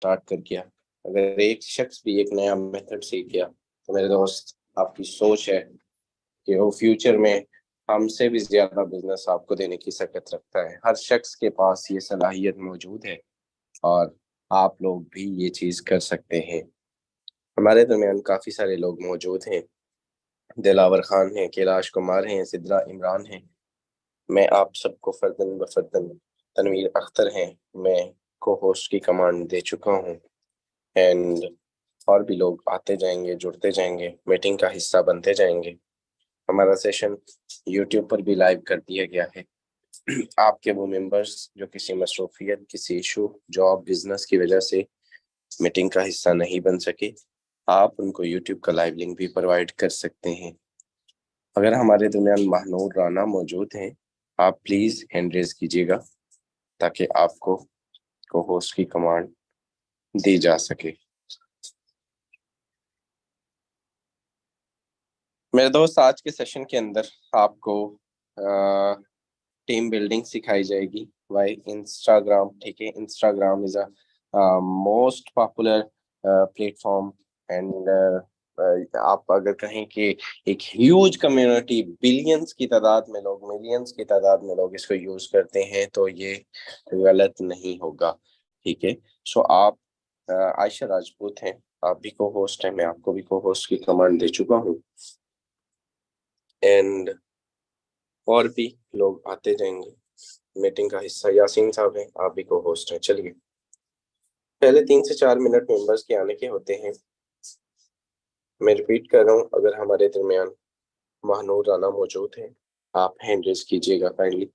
Start कर किया, अगर एक शख्स भी एक नया मेथड सीख गया, तो मेरे दोस्त आपकी सोच है कि वो फ्यूचर में हमसे भी ज्यादा बिजनेस आपको देने की सकत रखता है। हर शख्स के पास ये सलाहियत मौजूद है और आप लोग भी ये चीज कर सकते हैं। हमारे दरमियान काफी सारे लोग मौजूद हैं। दिलावर खान हैं, कैलाश कुमार हैं, सिद्रा इमरान हैं। मैं आप सबको फर्दन बफर्दन, तनवीर अख्तर हैं, मैं को होस्ट की कमांड दे चुका हूँ। एंड और भी लोग आते जाएंगे, जुड़ते जाएंगे, मीटिंग का हिस्सा बनते जाएंगे। हमारा सेशन यूट्यूब पर भी लाइव कर दिया गया है। आपके वो मेंबर्स जो किसी मसरूफियत, किसी इशू, जॉब, बिजनेस की वजह से मीटिंग का हिस्सा नहीं बन सके, आप उनको यूट्यूब का लाइव लिंक भी प्रोवाइड कर सकते हैं। अगर हमारे दरमियान महानूर राना मौजूद हैं, आप प्लीज हैंड रेज कीजिएगा ताकि आपको को होस्ट की कमांड दी जा सके। मेरे दोस्त, आज के सेशन के अंदर आपको टीम बिल्डिंग सिखाई जाएगी वाई इंस्टाग्राम। ठीक है, Instagram is a most popular platform and आप अगर कहें कि एक ह्यूज कम्युनिटी, बिलियंस की तादाद में लोग, मिलियंस की तादाद में लोग इसको यूज करते हैं, तो ये गलत नहीं होगा। ठीक है, सो आप आयशा राजपूत हैं, आप भी को होस्ट हैं, मैं आपको भी को होस्ट की कमांड दे चुका हूँ। एंड और भी लोग आते जाएंगे। मीटिंग का हिस्सा यासीन साहब हैं, आप भी को होस्ट हैं। चलिए, पहले 3 से 4 मिनट मेंबर्स के आने के होते हैं। मैं रिपीट कर रहा हूँ, अगर हमारे दरमियान महानूर राना मौजूद है, आप हैंड रेज कीजिएगा काइंडली।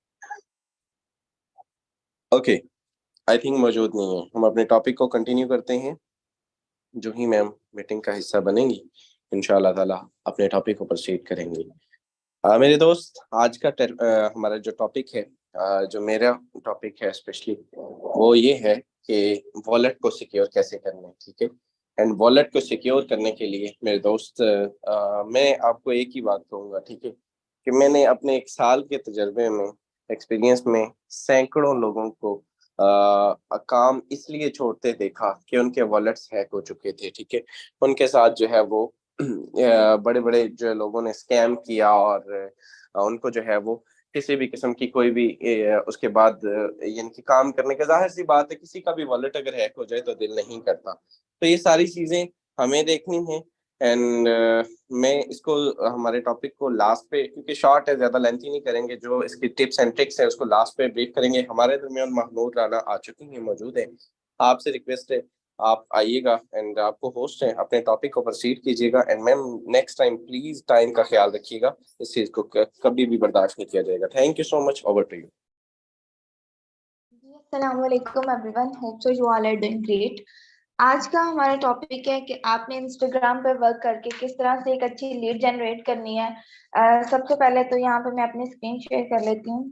ओके, आई थिंक मौजूद नहीं है। हम अपने टॉपिक को कंटिन्यू करते हैं। जो ही मैम मीटिंग का हिस्सा बनेंगी, इंशाल्लाह ताला अपने टॉपिक को प्रोसीड करेंगे। मेरे दोस्त, आज का हमारा जो टॉपिक है, जो मेरा टॉपिक है स्पेशली, वो ये है कि वॉलेट को सिक्योर कैसे करना है। ठीक है, एंड वॉलेट को सिक्योर करने के लिए मेरे दोस्त, मैं आपको एक ही बात कहूँगा, ठीक है, कि मैंने अपने 1 साल के तजर्बे में, एक्सपीरियंस में, सैकड़ों लोगों को काम इसलिए छोड़ते देखा कि उनके वॉलेट्स हैक हो चुके थे। ठीक है, उनके साथ जो है वो बड़े बड़े जो लोगों ने स्कैम किया और उनको जो है वो किसी भी किस्म की कोई भी उसके बाद यानी कि काम करने का, जाहिर सी बात है किसी का भी वॉलेट अगर हैक हो जाए तो दिल नहीं करता। तो ये सारी चीजें हमें देखनी है। एंड मैं इसको, हमारे टॉपिक को लास्ट पे, क्योंकि शॉर्ट है, ज्यादा लेंथी नहीं करेंगे, जो इसकी टिप्स एंड ट्रिक्स है उसको लास्ट पे ब्रीफ करेंगे। हमारे दरमियान महमूद राना आ चुकी हैं, मौजूद है। आपसे रिक्वेस्ट है, आप आइएगा एंड आपको होस्ट है, अपने टॉपिक को प्रोसीड कीजिएगा। And ma'am, next time please time का ख्याल रखिएगा, इस चीज को कभी भी बर्दाश्त नहीं किया जाएगा। Thank you so much, over to you. अस्सलाम वालेकुम everyone, hope so you all are doing great. आज का हमारा टॉपिक है कि आपने इंस्टाग्राम पे वर्क करके किस तरह से एक अच्छी लीड जनरेट करनी है। सबसे पहले तो यहाँ पे मैं अपनी स्क्रीन शेयर कर लेती हूँ।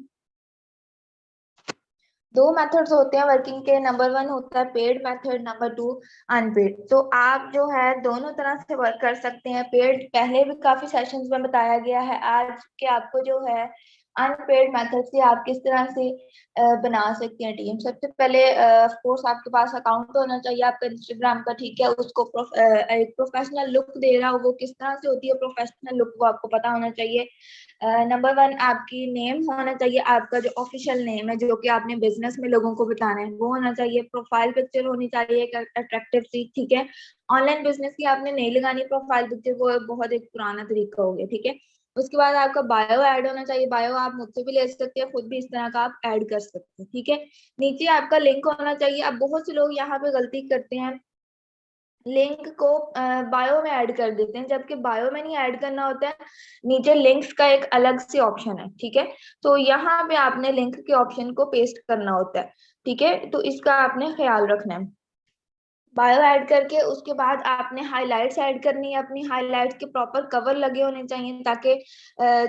दो मेथड्स होते हैं वर्किंग के। नंबर 1 होता है पेड मेथड, नंबर 2 अनपेड। तो आप जो है दोनों तरह से वर्क कर सकते हैं। पेड पहले भी काफी सेशंस में बताया गया है। आज के आपको जो है अनपेड मेथड से आप किस तरह से बना सकते हैं टीम। सबसे पहले ऑफ कोर्स आपके पास अकाउंट होना चाहिए आपका इंस्टाग्राम का, ठीक है। उसको एक प्रोफेशनल लुक दे रहा हो, वो किस तरह से होती है प्रोफेशनल लुक, वो आपको पता होना चाहिए। नंबर 1 आपकी नेम होना चाहिए, आपका जो ऑफिशियल नेम है जो कि आपने बिजनेस में लोगों को बताना है वो होना चाहिए। प्रोफाइल पिक्चर होनी चाहिए एक अट्रैक्टिव सी, ठीक है। ऑनलाइन बिजनेस की आपने नहीं लगानी प्रोफाइल पिक्चर, वो बहुत एक पुराना तरीका हो गया, ठीक है। उसके बाद आपका बायो ऐड होना चाहिए। बायो आप मुझसे भी ले सकते हैं, खुद भी इस तरह का आप ऐड कर सकते हैं, ठीक है। नीचे आपका लिंक होना चाहिए। अब बहुत से लोग यहाँ पे गलती करते हैं, लिंक को बायो में ऐड कर देते हैं, जबकि बायो में नहीं ऐड करना होता है। नीचे लिंक्स का एक अलग से ऑप्शन है, ठीक है। तो यहाँ पे आपने लिंक के ऑप्शन को पेस्ट करना होता है, ठीक है। तो इसका आपने ख्याल रखना है। बायो ऐड करके उसके बाद आपने हाइलाइट्स ऐड करनी है। अपनी हाइलाइट्स के प्रॉपर कवर लगे होने चाहिए ताकि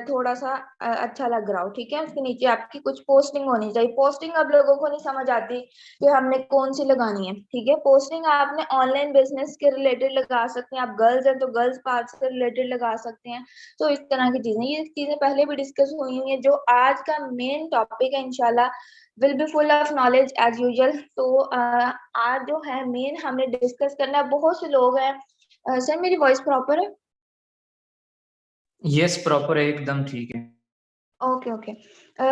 थोड़ा सा अच्छा लग रहा हो, ठीक है। उसके नीचे आपकी कुछ पोस्टिंग होनी चाहिए। पोस्टिंग अब लोगों को नहीं समझ आती कि हमने कौन सी लगानी है, ठीक है। पोस्टिंग आपने ऑनलाइन बिजनेस के रिलेटेड लगा सकते हैं। आप गर्ल्स हैं तो गर्ल्स पार्ट से रिलेटेड लगा सकते हैं। तो इस तरह की चीजें, ये चीजें पहले भी डिस्कस हुई हुई है। जो आज का मेन टॉपिक है इंशाल्लाह, will be full of knowledge as usual. तो आज जो है मेन हमने डिस्कस करना है, बहुत से लोग हैं। सर मेरी वॉइस प्रॉपर है? यस प्रॉपर है, एकदम ठीक है। Okay okay.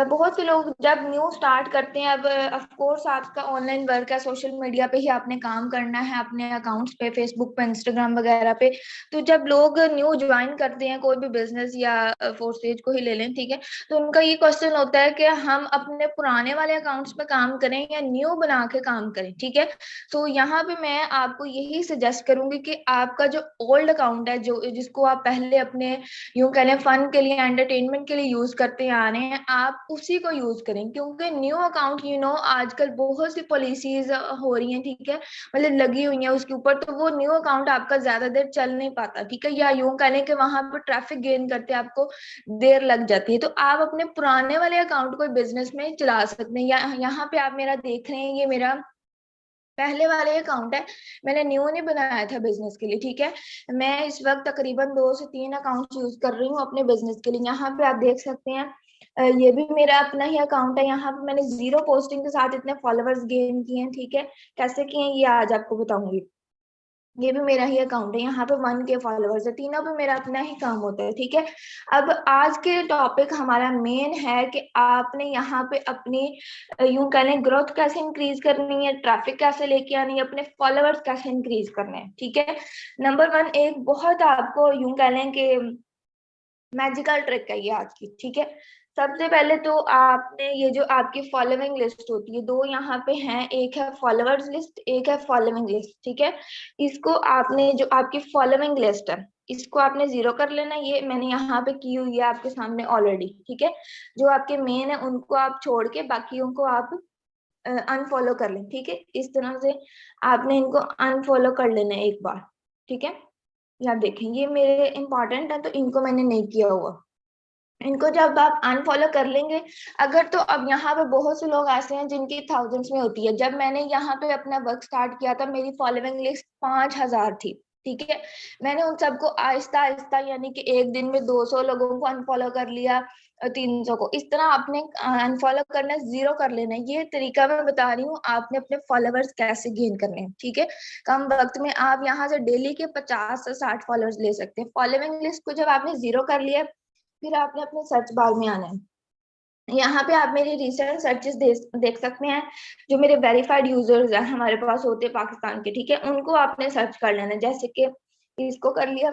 बहुत से लोग जब न्यू स्टार्ट करते हैं, अब ऑफ कोर्स आपका ऑनलाइन वर्क है, सोशल मीडिया पे ही आपने काम करना है, अपने अकाउंट्स पे, फेसबुक पे, इंस्टाग्राम वगैरह पे। तो जब लोग न्यू ज्वाइन करते हैं कोई भी बिजनेस या फोर्सेज को ही ले लें, ठीक है, तो उनका ये क्वेश्चन होता है कि हम अपने पुराने वाले अकाउंट्स पे काम करें या न्यू बना के काम करें, ठीक है। तो यहाँ पे मैं आपको यही सजेस्ट करूंगी कि आपका जो ओल्ड अकाउंट है, जो जिसको आप पहले अपने यूं कह लें फन के लिए, एंटरटेनमेंट के लिए यूज करते आ रहे हैं, आप उसी को यूज करें। क्योंकि न्यू अकाउंट आजकल बहुत सी पॉलिसीज हो रही हैं, ठीक है, मतलब लगी हुई है उसके ऊपर, तो वो न्यू अकाउंट आपका ज्यादा देर चल नहीं पाता, ठीक है, या यूं कह लें कि वहां पर ट्रैफिक गेन करते आपको देर लग जाती है। तो आप अपने पुराने वाले अकाउंट को बिजनेस में चला सकते हैं। यहाँ पे आप मेरा देख रहे हैं, ये मेरा पहले वाले अकाउंट है, मैंने न्यू नहीं बनाया था बिजनेस के लिए, ठीक है। मैं इस वक्त तकरीबन 2 से 3 अकाउंट यूज कर रही हूँ अपने बिजनेस के लिए। यहाँ पे आप देख सकते हैं, ये भी मेरा अपना ही अकाउंट है। यहाँ पे मैंने 0 पोस्टिंग के साथ इतने फॉलोअर्स गेन किए हैं, ठीक है। कैसे किए हैं ये आज आपको बताऊंगी। ये भी मेरा ही अकाउंट है, यहाँ पे 1K फॉलोअर्स है, तीनों पे मेरा अपना ही काम होता है, ठीक है। अब आज के टॉपिक हमारा मेन है कि आपने यहाँ पे अपनी यूं कह लें ग्रोथ कैसे इंक्रीज करनी है, ट्रैफिक कैसे लेके आनी है, अपने फॉलोअर्स कैसे इंक्रीज करने हैं, ठीक है। नंबर 1 एक बहुत आपको यूं कह लें कि मैजिकल ट्रिक है ये आज की, ठीक है। सबसे पहले तो आपने ये जो आपकी फॉलोइंग लिस्ट होती है, 2 यहाँ पे हैं, एक है फॉलोअर्स लिस्ट, एक है फॉलोइंग लिस्ट, ठीक है। इसको आपने जो आपकी फॉलोइंग लिस्ट है, इसको आपने 0 कर लेना। ये मैंने यहाँ पे की हुई है आपके सामने ऑलरेडी, ठीक है। जो आपके मेन है उनको आप छोड़ के बाकियों को आप अनफॉलो कर लें, ठीक है। इस तरह से आपने इनको अनफॉलो कर लेना है एक बार, ठीक है। या देखें ये मेरे इंपॉर्टेंट है तो इनको मैंने नहीं किया हुआ। इनको जब आप अनफॉलो कर लेंगे, अगर तो अब यहाँ पे बहुत से लोग ऐसे हैं जिनकी थाउजेंड्स में होती है। जब मैंने यहाँ पे अपना वर्क स्टार्ट किया था, मेरी फॉलोइंग लिस्ट 5000 थी, ठीक है। मैंने उन सबको आहिस्ता आहिस्ता यानी कि एक दिन में 200 लोगों को अनफॉलो कर लिया, 300 को, इस तरह आपने अनफॉलो करना 0 कर लेना है। ये तरीका मैं बता रही हूँ आपने अपने फॉलोअर्स कैसे गेन करने हैं, ठीक है। कम वक्त में आप यहाँ से डेली के 50 से 60 फॉलोअर्स ले सकते हैं। फॉलोइंग लिस्ट को जब आपने 0 कर लिया, फिर आपने अपने सर्च बार में आना है। यहाँ पे आप मेरी रिसेंट सर्चेस देख सकते हैं। जो मेरे वेरीफाइड यूजर्स हैं हमारे पास होते हैं पाकिस्तान के, ठीक है, उनको आपने सर्च कर लेना है। जैसे कि इसको कर लिया,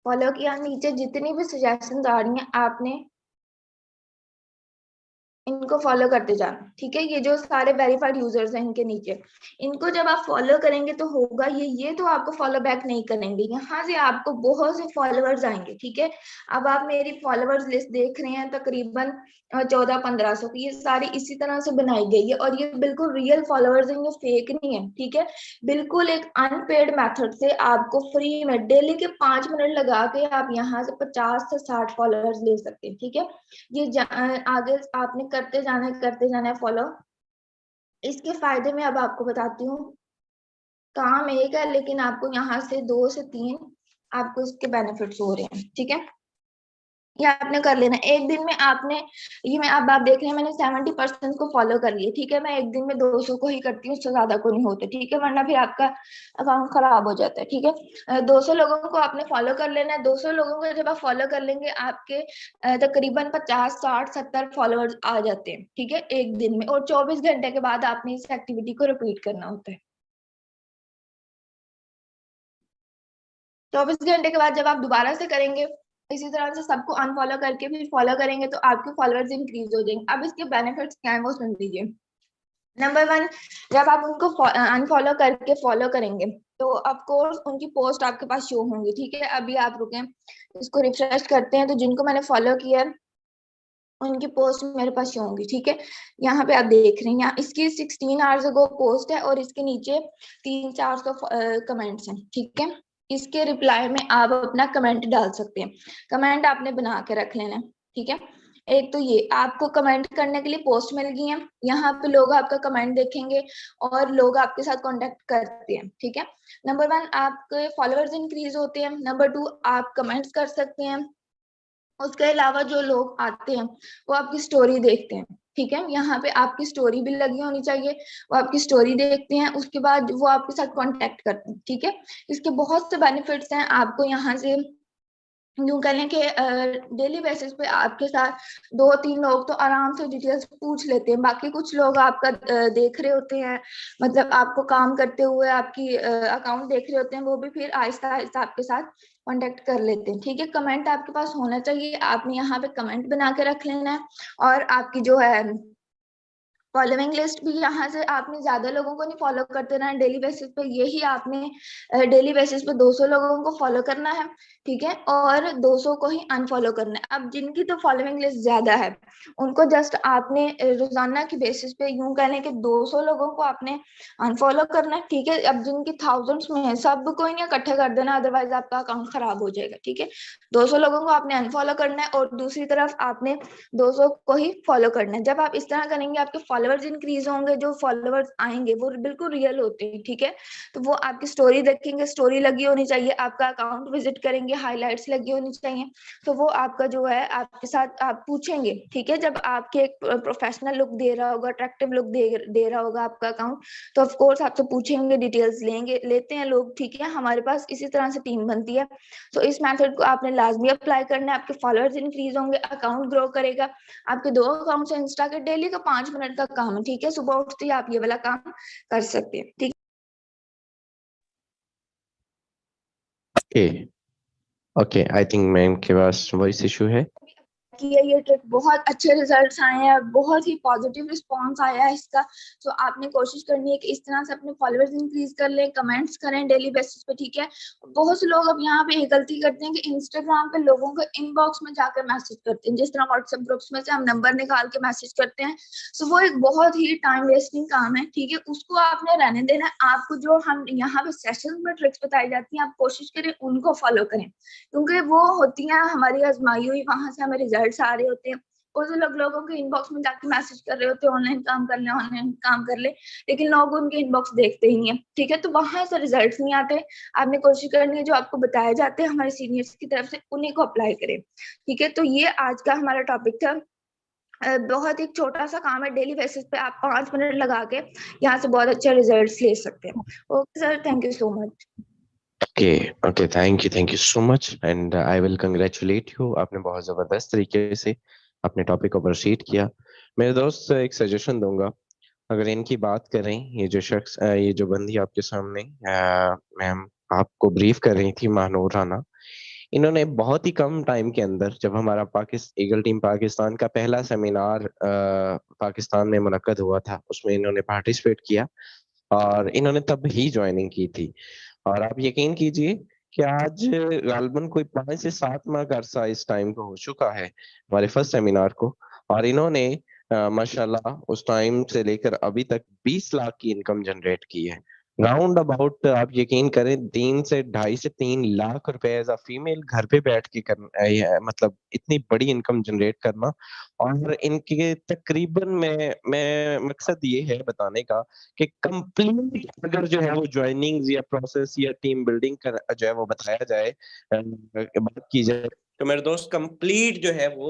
फॉलो किया, नीचे जितनी भी सजेशंस आ रही हैं आपने इनको फॉलो करते जाना, ठीक है। ये जो सारे वेरीफाइड यूजर्स हैं इनके नीचे, इनको जब आप फॉलो करेंगे तो होगा ये तो आपको फॉलो बैक नहीं करेंगे, यहाँ से आपको बहुत से फॉलोअर्स आएंगे, ठीक है। अब आप मेरी फॉलोअर्स लिस्ट देख रहे हैं तकरीबन 1400-1500 की, ये सारी इसी तरह से बनाई गई है और ये बिल्कुल रियल फॉलोअर्स हैं, ये फेक नहीं है, ठीक है। बिल्कुल एक अनपेड मेथड से आपको फ्री में डेली के 5 मिनट लगा के आप यहाँ से 50 से 60 फॉलोअर्स ले सकते हैं, ठीक है। ये आगे आपने करते जाना है फॉलो। इसके फायदे में अब आपको बताती हूँ। काम एक है लेकिन आपको यहाँ से 2 से 3 आपको इसके बेनिफिट्स हो रहे हैं, ठीक है। ये आपने कर लेना एक दिन में। आपने ये मैं अब आप देख रहे हैं मैंने 70% को फॉलो कर लिया, ठीक है। मैं एक दिन में 200 को ही करती हूँ, उससे ज्यादा को नहीं होते, ठीक है, वरना फिर आपका अकाउंट खराब हो जाता है, ठीक है। 200 लोगों को आपने फॉलो कर लेना है। 200 लोगों को जब आप फॉलो कर लेंगे, आपके तकरीबन 50, 60, 70 फॉलोअर्स आ जाते हैं, ठीक है, एक दिन में। और 24 घंटे के बाद आपने इस एक्टिविटी को रिपीट करना होता है। 24 घंटे के बाद जब आप दोबारा से करेंगे, इसी तरह से सबको अनफॉलो करके फिर फॉलो करेंगे, तो आपके फॉलोअर्स इंक्रीज हो जाएंगे। अब इसके बेनिफिट्स क्या है वो सुन लीजिए। नंबर 1, जब आप उनको अनफॉलो करके फॉलो करेंगे तो ऑफ कोर्स उनकी पोस्ट आपके पास शो होंगी, ठीक है। अभी आप रुकें, इसको रिफ्रेश करते हैं, तो जिनको मैंने फॉलो किया है उनकी पोस्ट मेरे पास शो होंगी, ठीक है। यहाँ पे आप देख रहे हैं, यहाँ इसकी 16 आवर्स अगो पोस्ट है और इसके नीचे 300-400 कमेंट्स हैं, ठीक है। इसके रिप्लाई में आप अपना कमेंट डाल सकते हैं। कमेंट आपने बना के रख लेना, ठीक है। एक तो ये आपको कमेंट करने के लिए पोस्ट मिल गई है, यहाँ पे लोग आपका कमेंट देखेंगे और लोग आपके साथ कांटेक्ट करते हैं, ठीक है। नंबर 1 आपके फॉलोअर्स इंक्रीज होते हैं। नंबर 2 आप कमेंट्स कर सकते हैं। उसके अलावा जो लोग आते हैं वो आपकी स्टोरी देखते हैं, ठीक है, यहाँ पे आपकी स्टोरी भी लगी होनी चाहिए। वो आपकी स्टोरी देखते हैं, उसके बाद वो आपके साथ कांटेक्ट करते हैं। ठीक है, इसके बहुत से बेनिफिट्स हैं। आपको यहाँ से यूं कह लें कि डेली बेसिस पे आपके साथ 2-3 लोग तो आराम से डिटेल्स पूछ लेते हैं। बाकी कुछ लोग आपका देख रहे होते हैं, मतलब आपको काम करते हुए आपकी अकाउंट देख रहे होते हैं, वो भी फिर आहिस्ता आहिस्ता आपके साथ कांटेक्ट कर लेते हैं। ठीक है, कमेंट आपके पास होना चाहिए, आपने यहाँ पे कमेंट बना के रख लेना है। और आपकी जो है फॉलोइंग लिस्ट भी यहाँ से आपने ज्यादा लोगों को नहीं फॉलो करते रहना डेली बेसिस पे, यही आपने डेली बेसिस पे 200 लोगों को फॉलो करना है। ठीक है, और 200 को ही अनफॉलो करना है। अब जिनकी तो फॉलोइंग लिस्ट ज्यादा है उनको जस्ट आपने रोजाना की बेसिस पे यूं कहने के 200 लोगों को आपने अनफॉलो करना है। ठीक है, अब जिनकी थाउजेंड्स में है सबको ही नहीं इकट्ठे कर देना, अदरवाइज आपका अकाउंट खराब हो जाएगा। ठीक है, 200 लोगों को आपने अनफॉलो करना है और दूसरी तरफ आपने 200 को ही फॉलो करना है। जब आप इस तरह करेंगे आपके फॉलोअर्स इंक्रीज होंगे, जो फॉलोअर्स आएंगे वो बिल्कुल रियल होते हैं। ठीक है, तो वो आपकी स्टोरी देखेंगे, स्टोरी लगी होनी चाहिए, आपका अकाउंट विजिट करेंगे, हाइलाइट्स लगी होनी चाहिए, तो वो आपका जो है आपके साथ आप पूछेंगे। ठीक है, जब आपके एक प्रोफेशनल लुक दे रहा होगा, अट्रैक्टिव लुक दे रहा होगा आपका अकाउंट, तो ऑफ कोर्स आपसे पूछेंगे, डिटेल्स लेते हैं लोग। ठीक है, हमारे पास इसी तरह से टीम बनती है। तो इस मेथड को आपने लाजमी अप्लाई करना है, आपके फॉलोअर्स इंक्रीज होंगे, अकाउंट ग्रो करेगा। आपके 2 अकाउंट है इंस्टा के, डेली का 5 मिनट का काम है। ठीक है, सुबह उठते ही आप ये वाला काम कर सकते हैं। ठीक okay okay, I think ma'am के पास वॉइस इशू है। कि ये ट्रिक बहुत अच्छे रिजल्ट्स आए हैं, बहुत ही पॉजिटिव रिस्पांस आया है इसका। तो आपने कोशिश करनी है कि इस तरह से अपने फॉलोअर्स इंक्रीज कर लें, कमेंट्स करें डेली बेसिस पे। ठीक है, बहुत से लोग अब यहाँ पे एक गलती करते हैं कि इंस्टाग्राम पे लोगों को इनबॉक्स में जाकर मैसेज करते हैं, जिस तरह व्हाट्सएप ग्रुप्स में से हम नंबर निकाल के मैसेज करते हैं। सो वो एक बहुत ही टाइम वेस्टिंग काम है। ठीक है, उसको आपने रहने देना है। आपको जो हम यहाँ पे सेशन में ट्रिक्स बताई जाती हैं, आप कोशिश करें उनको फॉलो करें, क्योंकि वो होती हैं हमारी आजमाई हुई, वहां से हमें रिजल्ट्स आ रहे होते हैं। और जो लोगों के इनबॉक्स में जाके मैसेज कर रहे होते हैं, ऑनलाइन काम कर ले, ऑनलाइन काम कर ले, लेकिन लोग उनके इनबॉक्स देखते ही नहीं है। ठीक है, तो वहां से रिजल्ट्स नहीं आते। आपने कोशिश करनी है जो आपको बताया जाते हैं हमारे सीनियर्स की तरफ से, उन्हीं को अप्लाई करें। ठीक है, तो ये आज का हमारा टॉपिक था। बहुत एक छोटा सा काम है, डेली बेसिस पे आप 5 मिनट लगा के यहाँ से बहुत अच्छे रिजल्ट्स ले सकते हैं। Okay sir, thank you so much. Okay okay, thank you so much and I will congratulate you. आपने बहुत जबरदस्त तरीके से अपने टॉपिक को प्रोसीड किया। मेरे दोस्त, एक सजेशन दूंगा, अगर इनकी बात करें, ये जो शख्स, ये जो बंदी आपके सामने मैम आपको ब्रीफ कर रही थी, महानूर राना, इन्होंने बहुत ही कम टाइम के अंदर, जब हमारा ईगल टीम पाकिस्तान का पहला सेमिनार पाकिस्तान में मुनक्कद हुआ था, उसमें इन्होंने पार्टिसिपेट किया और इन्होंने तब ही ज्वाइनिंग की थी। और आप यकीन कीजिए कि आज गालबन कोई 5 से 7 माह का अरसा इस टाइम को हो चुका है हमारे फर्स्ट सेमिनार को, और इन्होंने माशाल्लाह उस टाइम से लेकर अभी तक 20 लाख की इनकम जनरेट की है। राउंड अबाउट आप यकीन करें 2.5 से 3 लाख रुपए एज अ फीमेल घर पे बैठ के मतलब इतनी बड़ी इनकम जनरेट करना। और इनके तकरीबन मैं मकसद ये है बताने का कि कंप्लीट अगर जो है वो ज्वाइनिंग या प्रोसेस या टीम बिल्डिंग का जो है वो बताया जाए, बात की जाए, तो मेरे दोस्त कंप्लीट जो है वो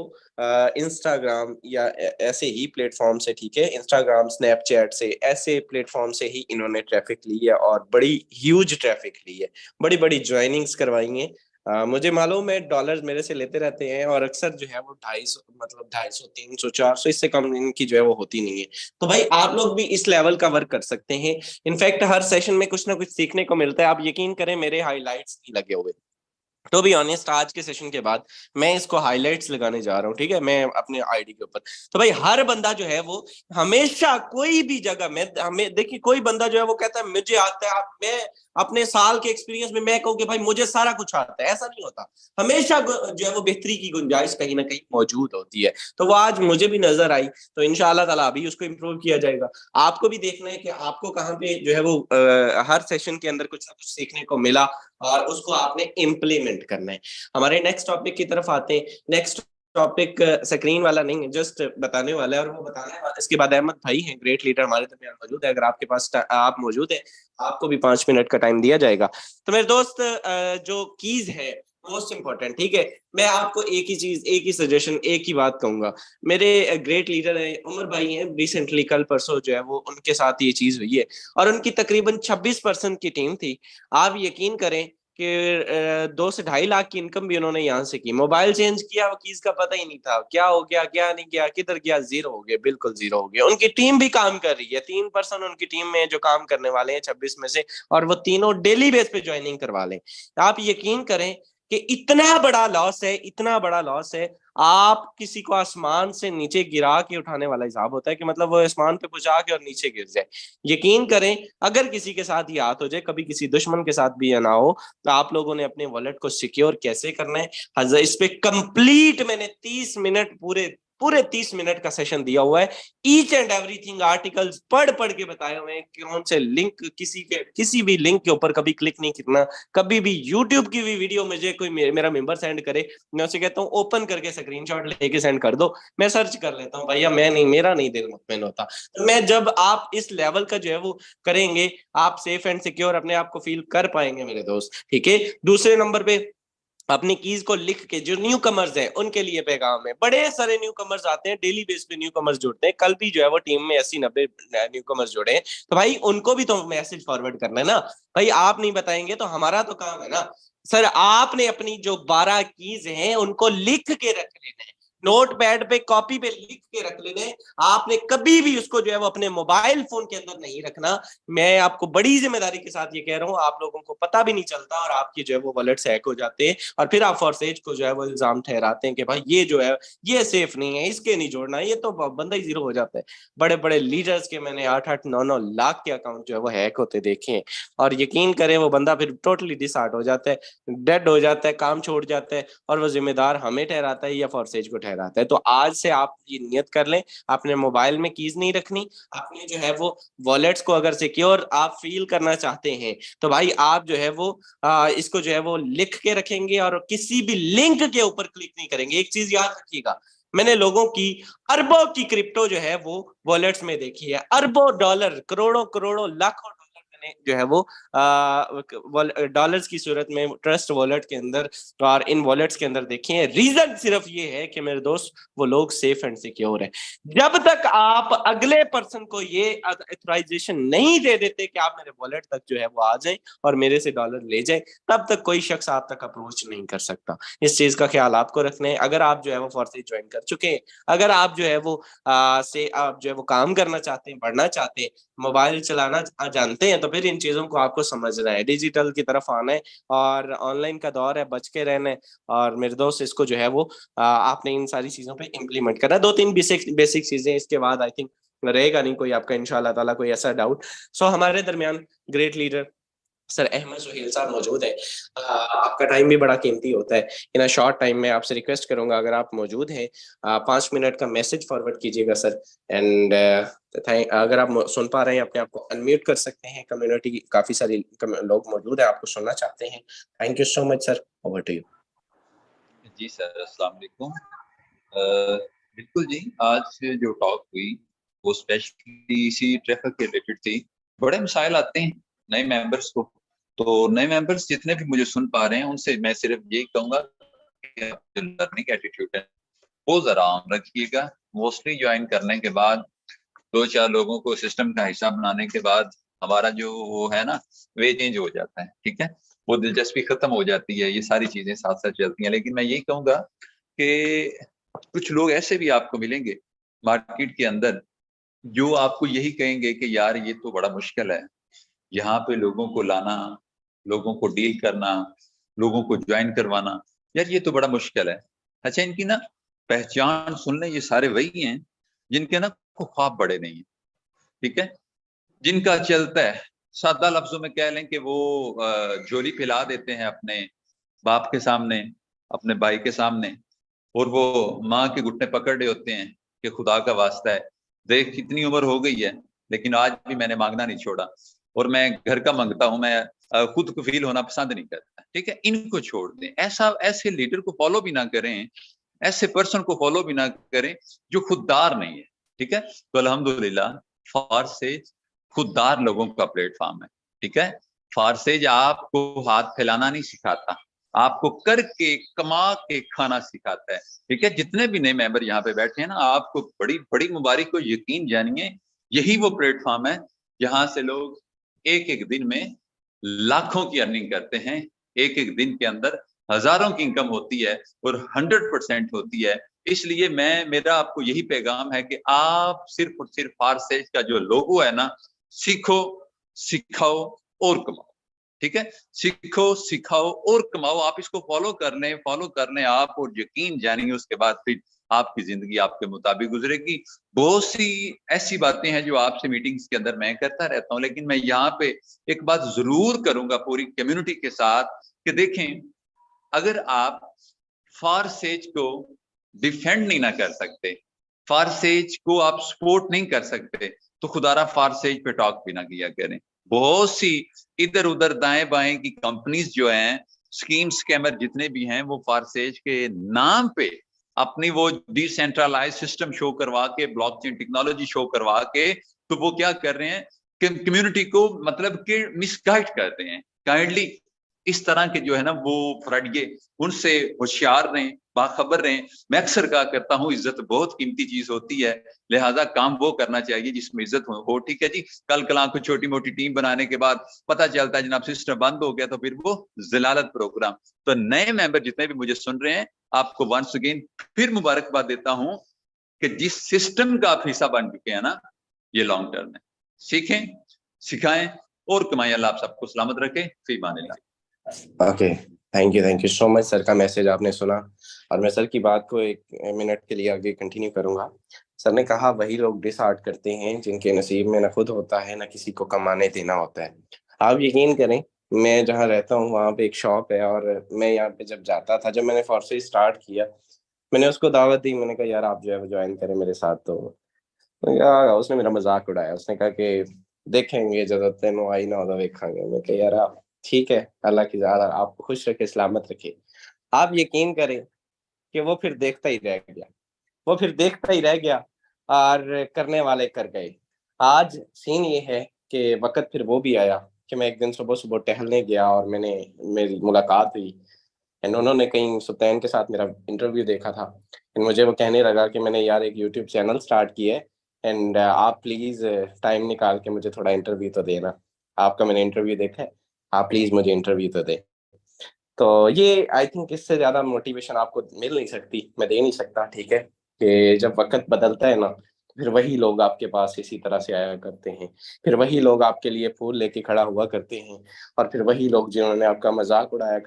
इंस्टाग्राम या ऐसे ही प्लेटफॉर्म से, ठीक है, इंस्टाग्राम स्नैपचैट से, ऐसे प्लेटफॉर्म से ही इन्होंने ट्रैफिक ली है और बड़ी ह्यूज ट्रैफिक ली है, बड़ी बड़ी ज्वाइनिंग्स करवाई हैं। मुझे मालूम है डॉलर्स मेरे से लेते रहते हैं और अक्सर जो है वो 250, मतलब 250, 300, 400, इससे कम इनकी जो है वो होती नहीं है। तो भाई आप लोग भी इस लेवल का वर्क कर सकते हैं। इनफैक्ट हर सेशन में कुछ ना कुछ सीखने को मिलता है। आप यकीन करें मेरे हाइलाइट्स नहीं लगे हुए, तो बी ऑनेस्ट आज के सेशन के बाद मैं इसको हाइलाइट्स लगाने जा रहा हूँ, ठीक है, मैं अपने आईडी के ऊपर। तो भाई हर बंदा जो है वो हमेशा कोई भी जगह में, हमें देखिए, कोई बंदा जो है वो कहता है मुझे आता है, मैं अपने साल के एक्सपीरियंस में मैं कहूँ कि भाई मुझे सारा कुछ आता है, ऐसा नहीं होता। हमेशा जो है वो बेहतरी की गुंजाइश कहीं ना कहीं मौजूद होती है। तो वो आज मुझे भी नजर आई, तो इंशाल्लाह ताला अभी उसको इम्प्रूव किया जाएगा। आपको भी देखना है कि आपको कहाँ पे जो है वो हर सेशन के अंदर कुछ ना कुछ सीखने को मिला और उसको आपने इम्प्लीमेंट करना है। हमारे नेक्स्ट टॉपिक की तरफ आते हैं। नेक्स्ट टॉपिक स्क्रीन वाला नहीं है, जस्ट बताने वाला है, और वो बताने वाला इसके बाद अहमद भाई हैं, ग्रेट लीडर हमारे दरमियान मौजूद है। अगर आपके पास आप मौजूद है, आपको भी 5 मिनट का टाइम दिया जाएगा। तो मेरे दोस्त, जो कीज है मोस्ट इंपॉर्टेंट, ठीक है। मैं आपको एक ही चीज, एक ही सजेशन, एक ही बात कहूंगा। मेरे ग्रेट लीडर है उमर भाई हैं, रिसेंटली कल परसों जो है वो उनके साथ ये चीज हुई है और उनकी तकरीबन 26% की टीम थी। आप यकीन करें कि 2 से 2.5 लाख की इनकम भी उन्होंने यहाँ से की। मोबाइल चेंज किया, वो कीज का पता ही नहीं था, क्या हो गया क्या नहीं गया, किधर गया, जीरो हो गया, बिल्कुल जीरो हो गया। उनकी टीम भी काम कर रही है, 3% उनकी टीम में जो काम करने वाले हैं 26 में से, और वो तीनों डेली बेस पे ज्वाइनिंग करवा लें। आप यकीन करें कि इतना बड़ा लॉस है, इतना बड़ा लॉस है। आप किसी को आसमान से नीचे गिरा के उठाने वाला हिसाब होता है कि मतलब वो आसमान पे पहुंचा के और नीचे गिर जाए। यकीन करें, अगर किसी के साथ ये हाथ हो जाए, कभी किसी दुश्मन के साथ भी ये ना हो, तो आप लोगों ने अपने वॉलेट को सिक्योर कैसे करना है, इस पे कंप्लीट मैंने 30 मिनट, पूरे पूरे 30 मिनट का सेशन दिया हुआ है। ईच एंड एवरीथिंग आर्टिकल्स पढ़ पढ़ के बताए हुए हैं, कौन से लिंक, किसी भी लिंक के ऊपर कभी क्लिक नहीं करना। कभी भी यूट्यूब की भी वीडियो मुझे कोई मेरा मेंबर सेंड करे, मैं उसे कहता हूँ ओपन करके स्क्रीनशॉट लेके सेंड कर दो, मैं सर्च कर लेता हूँ भैया, मैं नहीं, मेरा नहीं दिल मुतमईन होता। तो मैं, जब आप इस लेवल का जो है वो करेंगे, आप सेफ एंड सिक्योर अपने आप को फील कर पाएंगे मेरे दोस्त, ठीक है। दूसरे नंबर पे, अपनी कीज को लिख के, जो न्यू कमर्स हैं उनके लिए पैगाम है। बड़े सारे न्यू कमर्स आते हैं, डेली बेस पे न्यू कमर्स जुड़ते हैं। कल भी जो है वो टीम में 80-90 न्यू कमर्स जुड़े हैं, तो भाई उनको भी तो मैसेज फॉरवर्ड करना है ना। भाई आप नहीं बताएंगे तो हमारा तो काम है ना। सर, आपने अपनी जो 12 कीज हैं उनको लिख के रख लेना है, नोट पैड पे, कॉपी पे लिख के रख लेना है। आपने कभी भी उसको जो है वो अपने मोबाइल फोन के अंदर नहीं रखना। मैं आपको बड़ी जिम्मेदारी के साथ ये कह रहा हूँ, आप लोगों को पता भी नहीं चलता और आपकी जो है वो वॉलेट्स हैक हो जाते हैं, और फिर आप फॉरसेज को जो है वो इल्जाम ठहराते हैं कि भाई ये जो है ये सेफ नहीं है, इसके नहीं जोड़ना, ये तो बंदा ही जीरो हो जाता है। बड़े बड़े लीडर्स के मैंने 8-8, 9-9 लाख के अकाउंट जो है वो हैक होते देखे हैं, और यकीन करें वो बंदा फिर टोटली डिसहार्ट हो जाता है, डेड हो जाता है, काम छोड़ जाता है, और वो जिम्मेदार हमें ठहराता है या फॉरसेज को ठहराता है। तो आज से आप ये नियत कर लें, अपने मोबाइल में कीज नहीं रखनी। अपने जो है वो वॉलेट्स को अगर सिक्योर आप फील करना चाहते हैं, तो भाई आप जो है वो इसको जो है वो लिख के रखेंगे और किसी भी लिंक के ऊपर क्लिक नहीं करेंगे। एक चीज याद रखिएगा, मैंने लोगों की अरबों की क्रिप्टो जो है वो वॉलेट्स में देखी है, अरबों डॉलर, करोड़ों करोड़ों लाखों डॉलर मैंने जो है वो डॉलर्स की सूरत में ट्रस्ट वॉलेट के अंदर और इन वॉलेट्स के अंदर देखे हैं। रीजन सिर्फ ये है कि मेरे दोस्त, वो लोग सेफ एंड सिक्योर है। जब तक आप अगले पर्सन को ये ऑथराइजेशन नहीं दे देते कि आप मेरे वॉलेट तक जो है वो आ जाएं और मेरे से डॉलर ले जाएं, तब तक कोई शख्स आप तक अप्रोच नहीं कर सकता। इस चीज का ख्याल आपको रखना है। अगर आप जो है वो फॉर्सेज ज्वाइन कर चुके हैं, अगर आप जो है वो आप जो है वो काम करना चाहते हैं, बढ़ना चाहते हैं, मोबाइल चलाना जानते हैं, तो फिर इन चीजों को आपको समझना है, डिजिटल की तरफ आना है, और ऑनलाइन का दौर है, बच के रहना है। और मेरे दोस्त, इसको जो है वो आपने इन सारी चीजों पे इम्प्लीमेंट करना है। 2-3 बेसिक बेसिक चीजें, इसके बाद आई थिंक रहेगा नहीं कोई आपका इंशाल्लाह ताला कोई ऐसा डाउट। सो हमारे दरमियान great leader sir Ahmed Suhail साहब मौजूद है। आपका टाइम भी बड़ा कीमती होता है, इन अ शॉर्ट टाइम में आपसे रिक्वेस्ट करूंगा, अगर आप मौजूद हैं, 5 मिनट का मैसेज फॉरवर्ड कीजिएगा सर। एंड अगर आप सुन पा रहे हैं, अपने आप को अनम्यूट कर सकते हैं। कम्युनिटी काफी सारी लोग मौजूद है, आपको सुनना चाहते हैं। Thank you so much sir, over to you. जी सर, अस्सलाम वालेकुम। बिल्कुल जी, आज जो टॉक हुई वो स्पेशली इसी ट्रैफिक के रिलेटेड थी। बड़े मसाइल आते हैं नए मेंबर्स को, तो नए मेंबर्स जितने भी मुझे सुन पा रहे हैं उनसे मैं सिर्फ यही कहूंगा कि जो लर्निंग एटीट्यूड है वो जरा ऑन रखिएगा। मोस्टली ज्वाइन करने के बाद 2-4 लोगों को सिस्टम का हिस्सा बनाने के बाद हमारा जो वो है ना, वे चेंज हो जाता है, ठीक है, वो दिलचस्पी खत्म हो जाती है। ये सारी चीजें साथ साथ चलती हैं। लेकिन मैं यही कहूंगा कि कुछ लोग ऐसे भी आपको मिलेंगे मार्केट के अंदर जो आपको यही कहेंगे कि यार ये तो बड़ा मुश्किल है, यहाँ पे लोगों को लाना, लोगों को डील करना, लोगों को ज्वाइन करवाना, यार ये तो बड़ा मुश्किल है। अच्छा, इनकी ना पहचान सुन लें, ये सारे वही हैं जिनके ना ख्वाब बड़े नहीं है, ठीक है, जिनका चलता है, सादा लफ्जों में कह लें कि वो झोली फैला देते हैं अपने बाप के सामने, अपने भाई के सामने, और वो माँ के घुटने पकड़ रहे होते हैं कि खुदा का वास्ता है, देख कितनी उम्र हो गई है लेकिन आज भी मैंने मांगना नहीं छोड़ा, और मैं घर का मांगता हूँ, मैं खुद को फील होना पसंद नहीं करता, ठीक है। इनको छोड़ दें, ऐसे लीडर को फॉलो भी ना करें, ऐसे पर्सन को फॉलो भी ना करें जो खुददार नहीं है, ठीक है। तो अल्हम्दुलिल्लाह फारसेज खुददार लोगों का प्लेटफॉर्म है, ठीक है। फारसेज आपको हाथ फैलाना नहीं सिखाता, आपको करके कमा के खाना सिखाता है। ठीक है, जितने भी नए मेंबर यहाँ पे बैठे हैं ना, आपको बड़ी बड़ी मुबारक को, यकीन जानिए यही वो प्लेटफॉर्म है जहां से लोग एक एक दिन में लाखों की अर्निंग करते हैं, एक एक दिन के अंदर हजारों की इनकम होती है और 100% होती है। इसलिए मेरा आपको यही पैगाम है कि आप सिर्फ और सिर्फ फारसेज का जो लोगो है ना, सीखो, सिखाओ और कमाओ। ठीक है, सीखो, सिखाओ और कमाओ। आप इसको फॉलो कर लें आप, और यकीन जानिए उसके बाद फिर आपकी जिंदगी आपके मुताबिक गुजरेगी। बहुत सी ऐसी बातें हैं जो आपसे मीटिंग्स के अंदर मैं करता रहता हूं, लेकिन मैं यहाँ पे एक बात जरूर करूंगा पूरी कम्युनिटी के साथ कि देखें, अगर आप फारसेज को डिफेंड नहीं ना कर सकते, फारसेज को आप सपोर्ट नहीं कर सकते, तो खुदारा फारसेज पे टॉक भी ना किया करें। बहुत सी इधर उधर दाएं बाएं की कंपनीज जो हैं, स्कीम स्कैमर जितने भी हैं, वो फारसेज के नाम पे अपनी वो डिसेंट्रलाइज सिस्टम शो करवा के, ब्लॉकचेन टेक्नोलॉजी शो करवा के, तो वो क्या कर रहे हैं कि कम्युनिटी को मतलब कि मिसगाइड कर रहे हैं। काइंडली इस तरह के जो है ना वो फ्रडिये, उनसे होशियार रहें, बाखबर रहें। मैं अक्सर कहा करता हूँ, इज्जत बहुत कीमती चीज होती है, लिहाजा काम वो करना चाहिए जिसमें इज्जत हो। ठीक है जी, कल कला को छोटी मोटी टीम बनाने के बाद पता चलता है जनाब सिस्टम बंद हो गया, तो फिर वो जलालत प्रोग्राम। तो नए मेंबर जितने भी मुझे सुन रहे हैं, आपको वंस अगेन फिर मुबारकबाद देता हूं कि जिस सिस्टम का आप हिस्सा बन चुके हैं ना, ये लॉन्ग टर्म है। सीखें, सिखाएं और कमाएं। अल्लाह आप सबको सलामत रखे। फी मानिल्लाह। Okay, thank you so much. Sir का मैसेज आपने सुना और मैं सर की बात को एक मिनट के लिए आगे कंटिन्यू करूंगा। सर ने कहा वही लोग डिसहार्ट करते हैं जिनके नसीब में न खुद होता है न किसी को कमाने देना होता है। आप यकीन करें, मैं जहाँ रहता हूँ वहाँ पे एक शॉप है और मैं यहाँ पे जब जाता था, जब मैंने फॉर्सी स्टार्ट किया, मैंने उसको दावत दी, मैंने कहा यार आप जो है ज्वाइन करें मेरे साथ। तो उसने मेरा मजाक उड़ाया, उसने कहा कि देखेंगे जब तेनों आई ना हो देखेंगे। मैं कहा यार आप ठीक है, अल्लाह की ज़ात आपको खुश रखे, सलामत रखे। आप यकीन करें कि वो फिर देखता ही रह गया, वो फिर देखता ही रह गया और करने वाले कर गए। आज सीन ये है कि वक़्त फिर वो भी आया कि मैं एक दिन सुबह-सुबह टहलने गया और मेरी मुलाकात हुई एंड उन्होंने कहीं सुल्तान के साथ मेरा इंटरव्यू देखा था एंड मुझे वो कहने लगा कि मैंने यार एक यूट्यूब चैनल स्टार्ट किया है एंड आप प्लीज़ टाइम निकाल के मुझे थोड़ा इंटरव्यू तो देना। आपका मैंने इंटरव्यू देखा है, आप प्लीज़ मुझे इंटरव्यू तो दें। तो ये आई थिंक इससे ज़्यादा मोटिवेशन आपको मिल नहीं सकती, मैं दे नहीं सकता, ठीक है? कि जब वक़्त बदलता है ना, फिर वही लोग आपके पास इसी तरह से आया करते हैं। फिर वही लोग आपके लिए फूल लेके खड़ा हुआ करते हैं और फिर वही लोग जिन्होंने आपका मज़ाक उड़ाया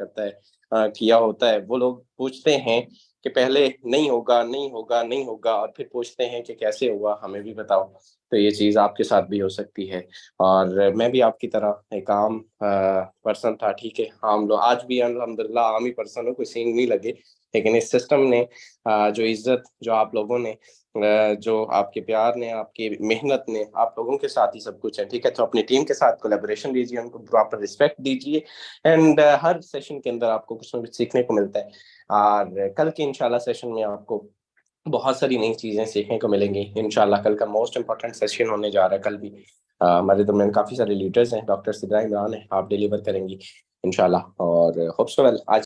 किया होता है, वो लोग पूछते हैं कि पहले नहीं होगा, नहीं होगा, नहीं होगा और फिर पूछते हैं कि कैसे हुआ, हमें भी बताओ। तो ये चीज़ आपके साथ भी हो सकती है और मैं भी आपकी तरह एक आम पर्सन था, ठीक है? आम लोग आज भी अल्हम्दुलिल्लाह आम ही पर्सन हूँ, कोई सीन नहीं लगे। लेकिन इस सिस्टम ने जो इज़्ज़त जो आप लोगों ने जो आपके प्यार ने, आपकी मेहनत ने, आप लोगों के साथ ही सब कुछ है, ठीक है? तो अपनी टीम के साथ कोलैबोरेशन दीजिए, उनको प्रॉपर रिस्पेक्ट दीजिए एंड हर सेशन के अंदर आपको कुछ ना कुछ सीखने को मिलता है। और कल के इंशाल्लाह सेशन में आपको बहुत सारी नई चीज़ें सीखने को मिलेंगी। इंशाल्लाह कल का मोस्ट इम्पोर्टेंट सेशन होने जा रहा है। कल भी हमारे दरमियान काफ़ी सारे लीडर्स हैं, डॉक्टर सिद्रा इमरान हैं, आप डिलीवर करेंगी इंशाल्लाह और होप सो वेल। आज